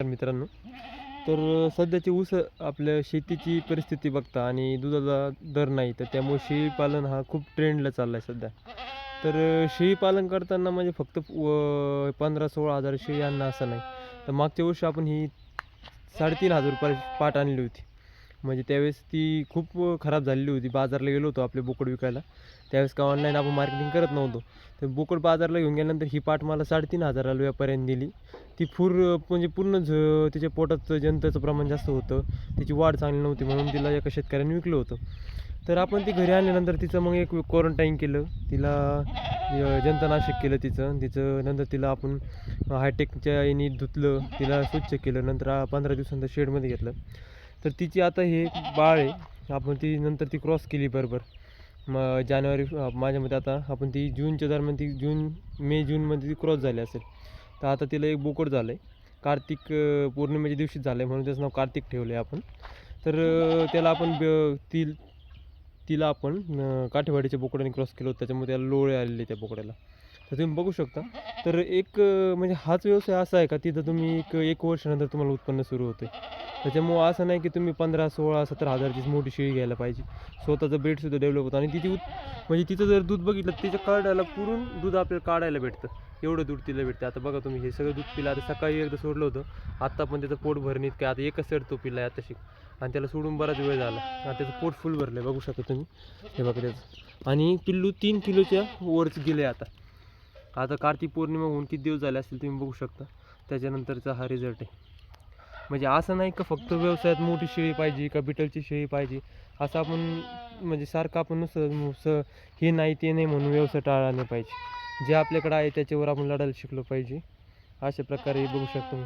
तर मित्रांनो, सध्याची ऊस आपल्या शेतीची परिस्थिती बघता आणि दुधाला दर नाही, तर त्यामुळे शेळीपालन हा खूप ट्रेंडला चालला आहे सध्या. शेळीपालन करताना म्हणजे फक्त 15-16 हजार शेळी आणणं असं नाही. तर मागच्या वर्षी आपण ही ₹3,500 पाट आणली होती. म्हणजे त्यावेळेस ती खूप खराब झालेली होती. बाजारला गेलो होतो आपले बोकड विकायला. त्यावेळेस काय ऑनलाईन आपण मार्केटिंग करत नव्हतो. तर बोकड बाजारला घेऊन गेल्यानंतर ही पाट मला 3,500 ला व्यापाऱ्याने दिली. ती म्हणजे पूर्ण तिच्या पोटात जंतचं प्रमाण जास्त होतं. तिची वाढ चांगली नव्हती म्हणून तिला एका शेतकऱ्याने विकलं होतं. तर आपण ती घरी आणल्यानंतर तिचं मग एक क्वारंटाईन केलं. तिला जंतनाशक केलं तिचं नंतर तिला आपण हायटेकच्या याने धुतलं. तिला स्वच्छ केलं. नंतर 15 दिवसानंतर शेडमध्ये घेतलं. तर तिची आता हे बाळ आहे. आपण ती नंतर ती क्रॉस केली बरोबर. मग जानेवारी माझ्या मते आता आपण ती जूनच्या दरम्यान ती मे-जूनमध्ये ती क्रॉस झाली असेल. तर आता तिला एक बोकड झालं आहे. कार्तिक पौर्णिमेच्या दिवशीच झालं आहे म्हणून त्याचं नाव कार्तिक ठेवलं आहे आपण. त्याला आपण तिला आपण काठेवाडीच्या बोकडाने क्रॉस केलं होतं. त्याच्यामुळे त्याला लोळे आलेले त्या बोकड्याला. तर तुम्ही बघू शकता. म्हणजे हाच व्यवसाय असा आहे का तिथं तुम्ही एक वर्षानंतर तुम्हाला उत्पन्न सुरू होते. त्याच्यामुळं असं नाही की तुम्ही 15, 16, 17 हजारचीच मोठी शेळी घ्यायला पाहिजे. स्वतःचं ब्रीडसुद्धा डेव्हलप होतं आणि म्हणजे तिचं जर दूध बघितलं तिचं काढायला पुरून दूध आपल्याला काढायला भेटतं. एवढं दूध तिला भेटतं. आता बघा तुम्ही हे सगळं दूध पिलं. आता सकाळी एकदा सोडलं होतं. आत्ता पण त्याचं पोट भरणीत काय आता एकच सेट तो पिला आहे आताशी आणि त्याला सोडून बराच वेळ झाला. आता त्याचं पोट फुल भरलं आहे बघू शकता तुम्ही. हे बघा त्याचं आणि पिल्लू 3 किलोच्या वरच गेले आता. आता कार्तिक पौर्णिमा होऊन किती दिवस झाले असतील तुम्ही बघू शकता. त्याच्यानंतरचा हा रिझल्ट आहे. म्हणजे असं नाही का फक्त व्यवसायात मोठी शेळी पाहिजे का बिटलची शेळी पाहिजे असं आपण म्हणजे सारखं आपण नुसतं हे नाही ते नाही म्हणून व्यवसाय टाळला नाही पाहिजे. जे आपल्याकडं आहे त्याच्यावर आपण लढायला शिकलो पाहिजे. अशा प्रकारे बघू शकतो.